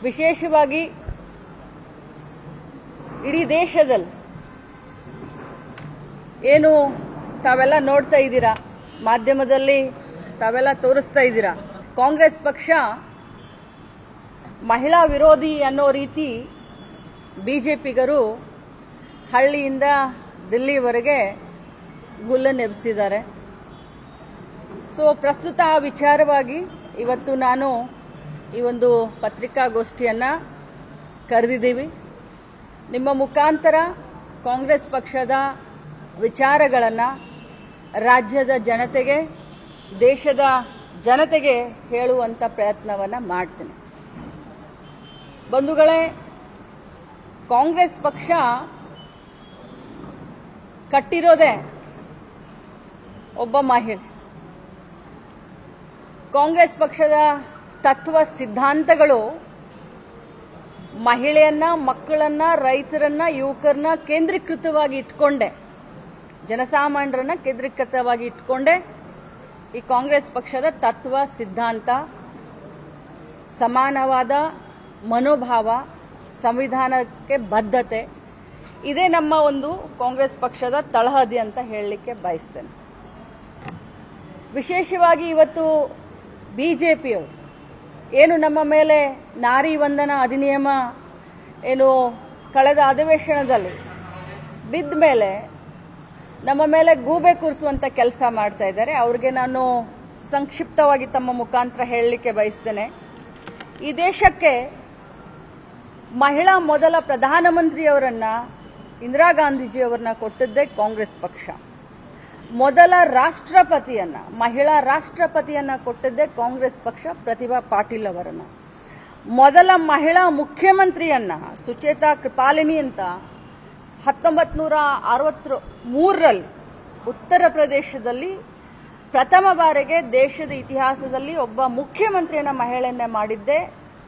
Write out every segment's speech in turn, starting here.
ವಿಶೇಷವಾಗಿ ಇಡೀ ದೇಶದಲ್ಲಿ ಏನು ತಾವೆಲ್ಲ ನೋಡ್ತಾ ಇದ್ದೀರಾ, ಮಾಧ್ಯಮದಲ್ಲಿ ತಾವೆಲ್ಲ ತೋರಿಸ್ತಾ ಇದ್ದೀರಾ, ಕಾಂಗ್ರೆಸ್ ಪಕ್ಷ ಮಹಿಳಾ ವಿರೋಧಿ ಅನ್ನೋ ರೀತಿ ಬಿಜೆಪಿಗರು ಹಳ್ಳಿಯಿಂದ ದಿಲ್ಲಿವರೆಗೆ ಗುಲ್ಲನ್ನೆಬ್ಬಿಸಿದ್ದಾರೆ. ಸೊ ಪ್ರಸ್ತುತ ಆ ವಿಚಾರವಾಗಿ ಇವತ್ತು ನಾನು ಈ ಒಂದು ಪತ್ರಿಕಾಗೋಷ್ಠಿಯನ್ನ ಕರೆದಿದ್ದೀವಿ. ನಿಮ್ಮ ಮುಖಾಂತರ ಕಾಂಗ್ರೆಸ್ ಪಕ್ಷದ ವಿಚಾರಗಳನ್ನು ರಾಜ್ಯದ ಜನತೆಗೆ, ದೇಶದ ಜನತೆಗೆ ಹೇಳುವಂತ ಪ್ರಯತ್ನವನ್ನು ಮಾಡ್ತೀನಿ. ಬಂಧುಗಳೇ, ಕಾಂಗ್ರೆಸ್ ಪಕ್ಷ ಕಟ್ಟಿರೋದೇ ಒಬ್ಬ ಮಹಿಳೆ. ಕಾಂಗ್ರೆಸ್ ಪಕ್ಷದ ತತ್ವ ಸಿದ್ಧಾಂತಗಳು ಮಹಿಳೆಯನ್ನ, ಮಕ್ಕಳನ್ನ, ರೈತರನ್ನ, ಯುವಕರನ್ನ ಕೇಂದ್ರೀಕೃತವಾಗಿ ಇಟ್ಕೊಂಡೆ, ಜನಸಾಮಾನ್ಯರನ್ನ ಕೇಂದ್ರೀಕೃತವಾಗಿ ಇಟ್ಕೊಂಡೆ ಈ ಕಾಂಗ್ರೆಸ್ ಪಕ್ಷದ ತತ್ವ ಸಿದ್ಧಾಂತ, ಸಮಾನವಾದ ಮನೋಭಾವ, ಸಂವಿಧಾನಕ್ಕೆ ಬದ್ಧತೆ ಇದೇ ನಮ್ಮ ಒಂದು ಕಾಂಗ್ರೆಸ್ ಪಕ್ಷದ ತಳಹದಿ ಅಂತ ಹೇಳಲಿಕ್ಕೆ ಬಯಸ್ತೇನೆ. ವಿಶೇಷವಾಗಿ ಇವತ್ತು ಬಿಜೆಪಿಯವರು ಏನು ನಮ್ಮ ಮೇಲೆ ನಾರಿ ವಂದನಾ ಅಧಿನಿಯಮ ಏನು ಕಳೆದ ಅಧಿವೇಶನದಲ್ಲಿ ಬಿದ್ದ ಮೇಲೆ ನಮ್ಮ ಮೇಲೆ ಗೂಬೆ ಕೂರಿಸುವಂತ ಕೆಲಸ ಮಾಡ್ತಾ ಇದ್ದಾರೆ. ಅವ್ರಿಗೆ ನಾನು ಸಂಕ್ಷಿಪ್ತವಾಗಿ ತಮ್ಮ ಮುಖಾಂತರ ಹೇಳಲಿಕ್ಕೆ ಬಯಸ್ತೇನೆ. ಈ ದೇಶಕ್ಕೆ ಮಹಿಳಾ ಮೊದಲ ಪ್ರಧಾನಮಂತ್ರಿಯವರನ್ನ ಇಂದಿರಾ ಗಾಂಧೀಜಿಯವರನ್ನ ಕೊಟ್ಟಿದ್ದೇ ಕಾಂಗ್ರೆಸ್ ಪಕ್ಷ. ಮೊದಲ ರಾಷ್ಟ್ರಪತಿಯನ್ನ, ಮಹಿಳಾ ರಾಷ್ಟ್ರಪತಿಯನ್ನ ಕೊಟ್ಟಿದ್ದೇ ಕಾಂಗ್ರೆಸ್ ಪಕ್ಷ, ಪ್ರತಿಭಾ ಪಾಟೀಲ್ ಅವರನ್ನ. ಮೊದಲ ಮಹಿಳಾ ಮುಖ್ಯಮಂತ್ರಿಯನ್ನ ಸುಚೇತಾ ಕೃಪಾಲಿನಿ ಅಂತ 1963ರಲ್ಲಿ ಉತ್ತರ ಪ್ರದೇಶದಲ್ಲಿ ಪ್ರಥಮ ಬಾರಿಗೆ ದೇಶದ ಇತಿಹಾಸದಲ್ಲಿ ಒಬ್ಬ ಮುಖ್ಯಮಂತ್ರಿಯನ್ನ ಮಹಿಳೆಯನ್ನ ಮಾಡಿದ್ದೇ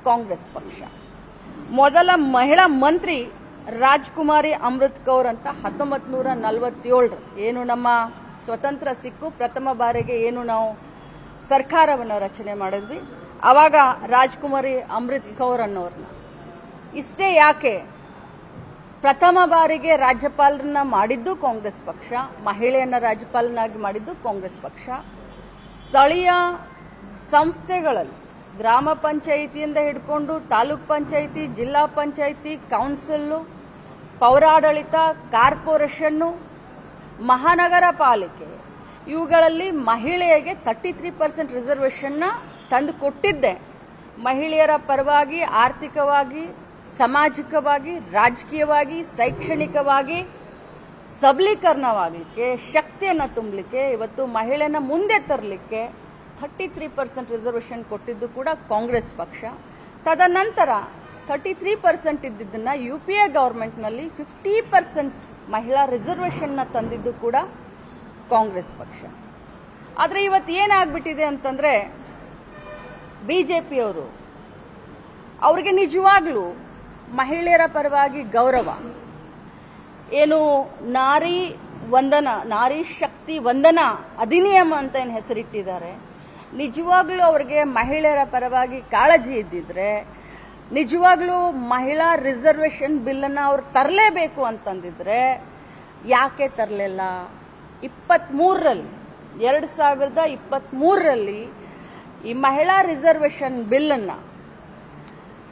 ಕಾಂಗ್ರೆಸ್ ಪಕ್ಷ. ಮೊದಲ ಮಹಿಳಾ ಮಂತ್ರಿ ರಾಜ್ಕುಮಾರಿ ಅಮೃತ್ ಕೌರ್ ಅಂತ 1947 ಏನು ನಮ್ಮ ಸ್ವತಂತ್ರ ಸಿಕ್ಕು ಪ್ರಥಮ ಬಾರಿಗೆ ಏನು ನಾವು ಸರ್ಕಾರವನ್ನು ರಚನೆ ಮಾಡಿದ್ವಿ, ಆವಾಗ ರಾಜ್ಕುಮಾರಿ ಅಮೃತ್ ಕೌರ್ ಅನ್ನೋರ್ನ. ಇಷ್ಟೇ ಯಾಕೆ, ಪ್ರಥಮ ಬಾರಿಗೆ ರಾಜ್ಯಪಾಲರನ್ನ ಮಾಡಿದ್ದು ಕಾಂಗ್ರೆಸ್ ಪಕ್ಷ, ಮಹಿಳೆಯನ್ನ ರಾಜ್ಯಪಾಲನಾಗಿ ಮಾಡಿದ್ದು ಕಾಂಗ್ರೆಸ್ ಪಕ್ಷ. ಸ್ಥಳೀಯ ಸಂಸ್ಥೆಗಳಲ್ಲಿ ಗ್ರಾಮ ಪಂಚಾಯಿತಿಯಿಂದ ಹಿಡ್ಕೊಂಡು ತಾಲೂಕ್ ಪಂಚಾಯಿತಿ, ಜಿಲ್ಲಾ ಪಂಚಾಯಿತಿ, ಕೌನ್ಸಿಲ್, ಪೌರಾಡಳಿತ, ಕಾರ್ಪೊರೇಷನ್, ಮಹಾನಗರ ಪಾಲಿಕೆ ಇವುಗಳಲ್ಲಿ ಮಹಿಳೆಯರಿಗೆ 33% ರಿಸರ್ವೇಷನ್ನ ತಂದು ಕೊಟ್ಟಿದ್ದೆ. ಮಹಿಳೆಯರ ಪರವಾಗಿ ಆರ್ಥಿಕವಾಗಿ, ಸಾಮಾಜಿಕವಾಗಿ, ರಾಜಕೀಯವಾಗಿ, ಶೈಕ್ಷಣಿಕವಾಗಿ ಸಬಲೀಕರಣವಾಗಲಿಕ್ಕೆ, ಶಕ್ತಿಯನ್ನು ತುಂಬಲಿಕ್ಕೆ, ಇವತ್ತು ಮಹಿಳೆಯನ್ನ ಮುಂದೆ ತರಲಿಕ್ಕೆ 33% ರಿಸರ್ವೇಷನ್ ಕೊಟ್ಟಿದ್ದು ಕೂಡ ಕಾಂಗ್ರೆಸ್ ಪಕ್ಷ. ತದನಂತರ 33% ಇದ್ದಿದ್ದನ್ನ ಯುಪಿಎ ಗವರ್ಮೆಂಟ್ನಲ್ಲಿ 50% ಮಹಿಳಾ ರಿಸರ್ವೇಷನ್ನ ತಂದಿದ್ದು ಕೂಡ ಕಾಂಗ್ರೆಸ್ ಪಕ್ಷ. ಆದರೆ ಇವತ್ತು ಏನಾಗ್ಬಿಟ್ಟಿದೆ ಅಂತಂದ್ರೆ, ಬಿಜೆಪಿಯವರು ಅವರಿಗೆ ನಿಜವಾಗ್ಲೂ ಮಹಿಳೆಯರ ಪರವಾಗಿ ಗೌರವ, ಏನು ನಾರಿ ವಂದನಾ, ನಾರಿ ಶಕ್ತಿ ವಂದನಾ ಅಧಿನಿಯಮ ಅಂತ ಏನು ಹೆಸರಿಟ್ಟಿದ್ದಾರೆ, ನಿಜವಾಗ್ಲೂ ಅವರಿಗೆ ಮಹಿಳೆಯರ ಪರವಾಗಿ ಕಾಳಜಿ ಇದ್ದಿದ್ರೆ ನಿಜವಾಗ್ಲೂ ಮಹಿಳಾ ರಿಸರ್ವೇಷನ್ ಬಿಲ್ ಅನ್ನ ಅವ್ರು ತರಲೇಬೇಕು ಅಂತಂದಿದ್ರೆ ಯಾಕೆ ತರಲಿಲ್ಲ? 2023ರಲ್ಲಿ ಈ ಮಹಿಳಾ ರಿಸರ್ವೇಷನ್ ಬಿಲ್ ಅನ್ನ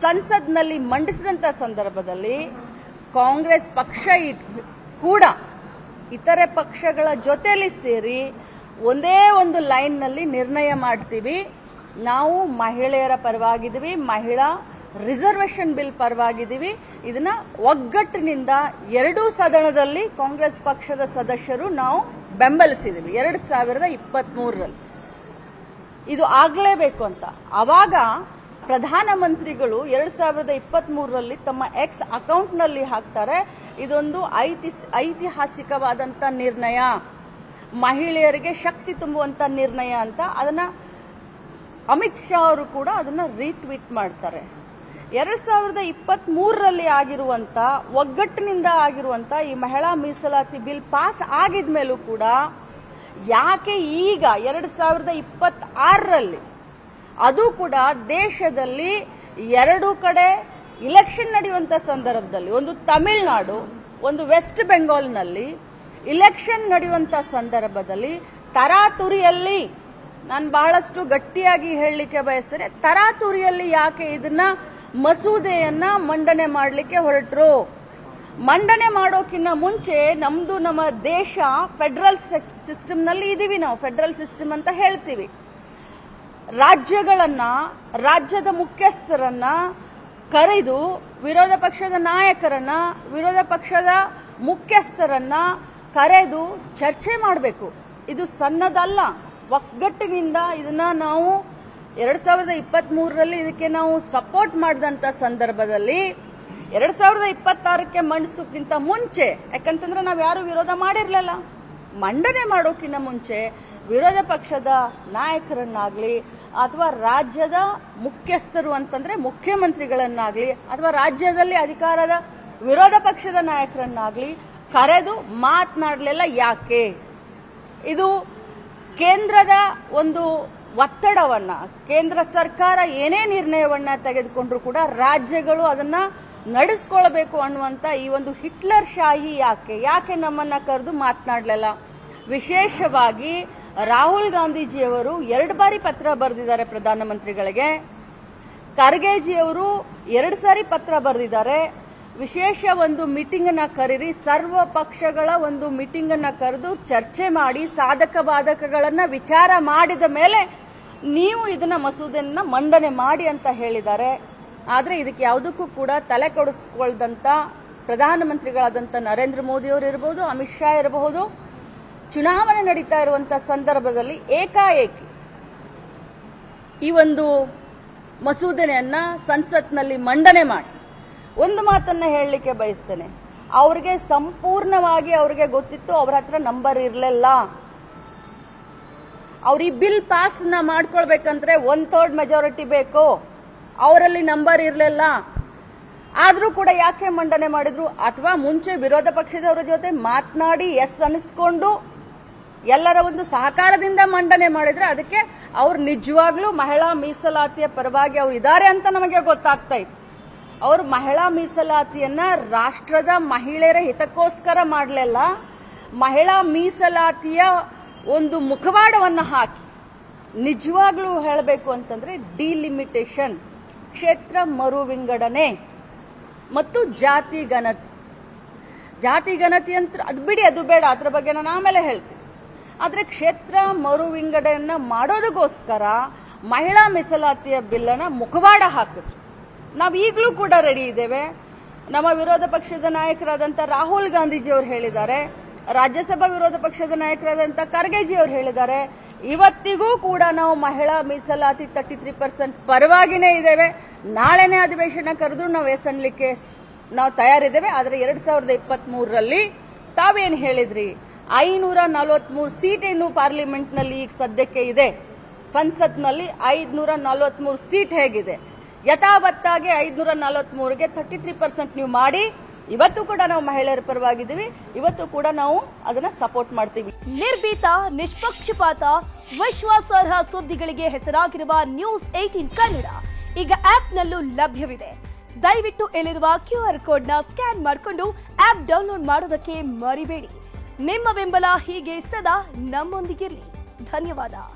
ಸಂಸತ್ನಲ್ಲಿ ಮಂಡಿಸಿದಂತ ಸಂದರ್ಭದಲ್ಲಿ ಕಾಂಗ್ರೆಸ್ ಪಕ್ಷ ಕೂಡ ಇತರೆ ಪಕ್ಷಗಳ ಜೊತೆಯಲ್ಲಿ ಸೇರಿ ಒಂದೇ ಒಂದು ಲೈನ್ನಲ್ಲಿ ನಿರ್ಣಯ ಮಾಡ್ತೀವಿ, ನಾವು ಮಹಿಳೆಯರ ಪರವಾಗಿದ್ದೀವಿ, ಮಹಿಳಾ ರಿಸರ್ವೇಷನ್ ಬಿಲ್ ಪರವಾಗಿದ್ದೀವಿ. ಇದನ್ನ ಒಗ್ಗಟ್ಟಿನಿಂದ ಎರಡೂ ಸದನದಲ್ಲಿ ಕಾಂಗ್ರೆಸ್ ಪಕ್ಷದ ಸದಸ್ಯರು ನಾವು ಬೆಂಬಲಿಸಿದ್ದೀವಿ 2023ರಲ್ಲಿ. ಇದು ಆಗಲೇಬೇಕು ಅಂತ. ಆವಾಗ ಪ್ರಧಾನಮಂತ್ರಿಗಳು 2023ರಲ್ಲಿ ತಮ್ಮ ಎಕ್ಸ್ ಅಕೌಂಟ್ನಲ್ಲಿ ಹಾಕ್ತಾರೆ, ಇದೊಂದು ಐತಿಹಾಸಿಕವಾದಂತ ನಿರ್ಣಯ, ಮಹಿಳೆಯರಿಗೆ ಶಕ್ತಿ ತುಂಬುವಂತ ನಿರ್ಣಯ ಅಂತ. ಅದನ್ನ ಅಮಿತ್ ಶಾ ಅವರು ಕೂಡ ಅದನ್ನ ರೀಟ್ವೀಟ್ ಮಾಡ್ತಾರೆ. 2023ರಲ್ಲಿ ಆಗಿರುವಂತ ಒಗ್ಗಟ್ಟಿನಿಂದ ಆಗಿರುವಂತ ಈ ಮಹಿಳಾ ಮೀಸಲಾತಿ ಬಿಲ್ ಪಾಸ್ ಆಗಿದ್ಮೇಲೂ ಕೂಡ ಯಾಕೆ ಈಗ 2026ರಲ್ಲಿ ಅದು ಕೂಡ ದೇಶದಲ್ಲಿ ಎರಡು ಕಡೆ ಇಲೆಕ್ಷನ್ ನಡೆಯುವಂತ ಸಂದರ್ಭದಲ್ಲಿ, ಒಂದು ತಮಿಳುನಾಡು, ಒಂದು ವೆಸ್ಟ್ ಬೆಂಗಾಲ್ನಲ್ಲಿ ಇಲೆಕ್ಷನ್ ನಡೆಯುವಂತ ಸಂದರ್ಭದಲ್ಲಿ ತರಾತುರಿಯಲ್ಲಿ, ನಾನು ಬಹಳಷ್ಟು ಗಟ್ಟಿಯಾಗಿ ಹೇಳಲಿಕ್ಕೆ ಬಯಸ್ತೇನೆ, ತರಾತುರಿಯಲ್ಲಿ ಯಾಕೆ ಇದನ್ನ ಮಸೂದೆಯನ್ನ ಮಂಡನೆ ಮಾಡಲಿಕ್ಕೆ ಹೊರಟರು? ಮಂಡನೆ ಮಾಡೋಕ್ಕಿಂತ ಮುಂಚೆ ನಮ್ಮ ದೇಶ ಫೆಡರಲ್ ಸಿಸ್ಟಮ್ ನಲ್ಲಿ ಇದೀವಿ. ನಾವು ಫೆಡರಲ್ ಸಿಸ್ಟಮ್ ಅಂತ ಹೇಳ್ತೀವಿ. ರಾಜ್ಯದ ಮುಖ್ಯಸ್ಥರನ್ನ ಕರೆದು ವಿರೋಧ ಪಕ್ಷದ ನಾಯಕರನ್ನ, ವಿರೋಧ ಪಕ್ಷದ ಮುಖ್ಯಸ್ಥರನ್ನ ಕರೆದು ಚರ್ಚೆ ಮಾಡಬೇಕು. ಇದು ಸಣ್ಣದಲ್ಲ. ಒಗ್ಗಟ್ಟಿನಿಂದ ಇದನ್ನ ನಾವು 2023ರಲ್ಲಿ ಇದಕ್ಕೆ ನಾವು ಸಪೋರ್ಟ್ ಮಾಡಿದಂತ ಸಂದರ್ಭದಲ್ಲಿ 2026ಕ್ಕೆ ಮಂಡಿಸೋಕ್ಕಿಂತ ಮುಂಚೆ, ಯಾಕಂತಂದ್ರೆ ನಾವು ಯಾರು ವಿರೋಧ ಮಾಡಿರ್ಲಿಲ್ಲ, ಮಂಡನೆ ಮಾಡೋಕ್ಕಿಂತ ಮುಂಚೆ ವಿರೋಧ ಪಕ್ಷದ ನಾಯಕರನ್ನಾಗ್ಲಿ ಅಥವಾ ರಾಜ್ಯದ ಮುಖ್ಯಸ್ಥರು ಅಂತಂದ್ರೆ ಮುಖ್ಯಮಂತ್ರಿಗಳನ್ನಾಗ್ಲಿ ಅಥವಾ ರಾಜ್ಯದಲ್ಲಿ ಅಧಿಕಾರದ ವಿರೋಧ ಪಕ್ಷದ ನಾಯಕರನ್ನಾಗ್ಲಿ ಕರೆದು ಮಾತನಾಡಲಿಲ್ಲ. ಯಾಕೆ? ಇದು ಕೇಂದ್ರದ ಒಂದು ಒತ್ತಡವನ್ನ, ಕೇಂದ್ರ ಸರ್ಕಾರ ಏನೇ ನಿರ್ಣಯವನ್ನ ತೆಗೆದುಕೊಂಡ್ರು ಕೂಡ ರಾಜ್ಯಗಳು ಅದನ್ನ ನಡೆಸ್ಕೊಳ್ಬೇಕು ಅನ್ನುವಂತ ಈ ಒಂದು ಹಿಟ್ಲರ್ ಶಾಹಿ ಯಾಕೆ ನಮ್ಮನ್ನ ಕರೆದು ಮಾತನಾಡಲಿಲ್ಲ? ವಿಶೇಷವಾಗಿ ರಾಹುಲ್ ಗಾಂಧೀಜಿಯವರು 2 ಬಾರಿ ಪತ್ರ ಬರೆದಿದ್ದಾರೆ ಪ್ರಧಾನಮಂತ್ರಿಗಳಿಗೆ. ಖರ್ಗೆಜಿಯವರು 2 ಸಾರಿ ಪತ್ರ ಬರೆದಿದ್ದಾರೆ. ವಿಶೇಷ ಒಂದು ಮೀಟಿಂಗ್ ಅನ್ನ ಕರೀರಿ, ಸರ್ವ ಪಕ್ಷಗಳ ಒಂದು ಮೀಟಿಂಗ್ ಅನ್ನ ಕರೆದು ಚರ್ಚೆ ಮಾಡಿ ಸಾಧಕ ಬಾಧಕಗಳನ್ನ ವಿಚಾರ ಮಾಡಿದ ಮೇಲೆ ನೀವು ಇದನ್ನ ಮಸೂದೆಯನ್ನ ಮಂಡನೆ ಮಾಡಿ ಅಂತ ಹೇಳಿದ್ದಾರೆ. ಆದ್ರೆ ಇದಕ್ಕೆ ಯಾವುದಕ್ಕೂ ಕೂಡ ತಲೆ ಕೊಡಿಸಿಕೊಳ್ಳದಂತ ಪ್ರಧಾನಮಂತ್ರಿಗಳಾದಂಥ ನರೇಂದ್ರ ಮೋದಿ ಅವರು ಇರಬಹುದು, ಅಮಿತ್ ಶಾ ಇರಬಹುದು, ಚುನಾವಣೆ ನಡೀತಾ ಇರುವಂತಹ ಸಂದರ್ಭದಲ್ಲಿ ಏಕಾಏಕಿ ಈ ಒಂದು ಮಸೂದೆಯನ್ನ ಸಂಸತ್ನಲ್ಲಿ ಮಂಡನೆ ಮಾಡಿ ಒಂದು ಮಾತನ್ನ ಹೇಳಲಿಕ್ಕೆ ಬಯಸ್ತೇನೆ. ಅವ್ರಿಗೆ ಸಂಪೂರ್ಣವಾಗಿ ಅವ್ರಿಗೆ ಗೊತ್ತಿತ್ತು, ಅವ್ರ ಹತ್ರ ನಂಬರ್ ಇರಲಿಲ್ಲ. ಅವ್ರ ಈ ಬಿಲ್ ಪಾಸ್ ನ ಮಾಡ್ಕೊಳ್ಬೇಕಂದ್ರೆ 1/3 ಮೆಜಾರಿಟಿ ಬೇಕು, ಅವರಲ್ಲಿ ನಂಬರ್ ಇರಲಿಲ್ಲ. ಆದ್ರೂ ಕೂಡ ಯಾಕೆ ಮಂಡನೆ ಮಾಡಿದ್ರು? ಅಥವಾ ಮುಂಚೆ ವಿರೋಧ ಪಕ್ಷದವರ ಜೊತೆ ಮಾತನಾಡಿ ಎಸ್ ಅನಿಸ್ಕೊಂಡು ಎಲ್ಲರ ಒಂದು ಸಹಕಾರದಿಂದ ಮಂಡನೆ ಮಾಡಿದ್ರೆ ಅದಕ್ಕೆ ಅವ್ರು ನಿಜವಾಗ್ಲೂ ಮಹಿಳಾ ಮೀಸಲಾತಿಯ ಪರವಾಗಿ ಅವ್ರು ಇದ್ದಾರೆ ಅಂತ ನಮಗೆ ಗೊತ್ತಾಗ್ತಾ ಇತ್ತು. ಅವರು ಮಹಿಳಾ ಮೀಸಲಾತಿಯನ್ನ ರಾಷ್ಟ್ರದ ಮಹಿಳೆಯರ ಹಿತಕ್ಕೋಸ್ಕರ ಮಾಡಲಿಲ್ಲ, ಮಹಿಳಾ ಮೀಸಲಾತಿಯ ಒಂದು ಮುಖವಾಡವನ್ನ ಹಾಕಿ ನಿಜವಾಗ್ಲೂ ಹೇಳಬೇಕು ಅಂತಂದ್ರೆ ಡಿಲಿಮಿಟೇಷನ್, ಕ್ಷೇತ್ರ ಮರು ವಿಂಗಡಣೆ ಮತ್ತು ಜಾತಿ ಗಣತಿ ಅಂತ ಅದು ಬಿಡಿ, ಅದು ಬೇಡ, ಅದ್ರ ಬಗ್ಗೆ ನಾನು ಆಮೇಲೆ ಹೇಳ್ತೀನಿ. ಆದ್ರೆ ಕ್ಷೇತ್ರ ಮರು ವಿಂಗಡಣೆಯನ್ನ ಮಾಡೋದಕ್ಕೋಸ್ಕರ ಮಹಿಳಾ ಮೀಸಲಾತಿಯ ಬಿಲ್ ಅನ್ನ ಮುಖವಾಡ ಹಾಕಿದ್ರು. ನಾವು ಈಗಲೂ ಕೂಡ ರೆಡಿ ಇದ್ದೇವೆ. ನಮ್ಮ ವಿರೋಧ ಪಕ್ಷದ ನಾಯಕರಾದಂಥ ರಾಹುಲ್ ಗಾಂಧೀಜಿ ಅವರು ಹೇಳಿದ್ದಾರೆ, ರಾಜ್ಯಸಭಾ ವಿರೋಧ ಪಕ್ಷದ ನಾಯಕರಾದಂಥ ಖರ್ಗೆಜಿ ಅವರು ಹೇಳಿದ್ದಾರೆ, ಇವತ್ತಿಗೂ ಕೂಡ ನಾವು ಮಹಿಳಾ ಮೀಸಲಾತಿ 33% ಪರವಾಗಿನೇ ಇದ್ದೇವೆ. ನಾಳೆನೇ ಅಧಿವೇಶನ ಕರೆದ್ರು ನಾವು ಎಸ್ ಅನ್ಲಿಕ್ಕೆ ನಾವು ತಯಾರಿದ್ದೇವೆ. ಆದರೆ 2023ರಲ್ಲಿ ತಾವೇನು ಹೇಳಿದ್ರಿ, 543 ಸೀಟ್ ಏನು ಪಾರ್ಲಿಮೆಂಟ್ ನಲ್ಲಿ ಈಗ ಸದ್ಯಕ್ಕೆ ಇದೆ, ಸಂಸತ್ನಲ್ಲಿ 543 ಸೀಟ್ ಹೇಗಿದೆ, ಯಥಾವತ್ತಾಗಿ 543ಗೆ 33% ನೀವು ಮಾಡಿ. ಇವತ್ತು ಕೂಡ ನಾವು ಮಹಿಳೆಯರ ಪರವಾಗಿದ್ದೀವಿ, ಇವತ್ತು ಕೂಡ ನಾವು ಅದನ್ನ ಸಪೋರ್ಟ್ ಮಾಡ್ತೀವಿ. ನಿರ್ಭೀತ, ನಿಷ್ಪಕ್ಷಪಾತ, ವಿಶ್ವಾಸಾರ್ಹ ಸುದ್ದಿಗಳಿಗೆ ಹೆಸರಾಗಿರುವ ನ್ಯೂಸ್ 18 ಕನ್ನಡ ಈಗ ಆಪ್ನಲ್ಲೂ ಲಭ್ಯವಿದೆ. ದಯವಿಟ್ಟು ಇಲ್ಲಿರುವ QR ಕೋಡ್ನ ಸ್ಕ್ಯಾನ್ ಮಾಡಿಕೊಂಡು ಆಪ್ ಡೌನ್ಲೋಡ್ ಮಾಡೋದಕ್ಕೆ ಮರಿಬೇಡಿ. ನಿಮ್ಮ ಬೆಂಬಲ ಹೀಗೆ ಸದಾ ನಮ್ಮೊಂದಿಗಿರಲಿ. ಧನ್ಯವಾದ.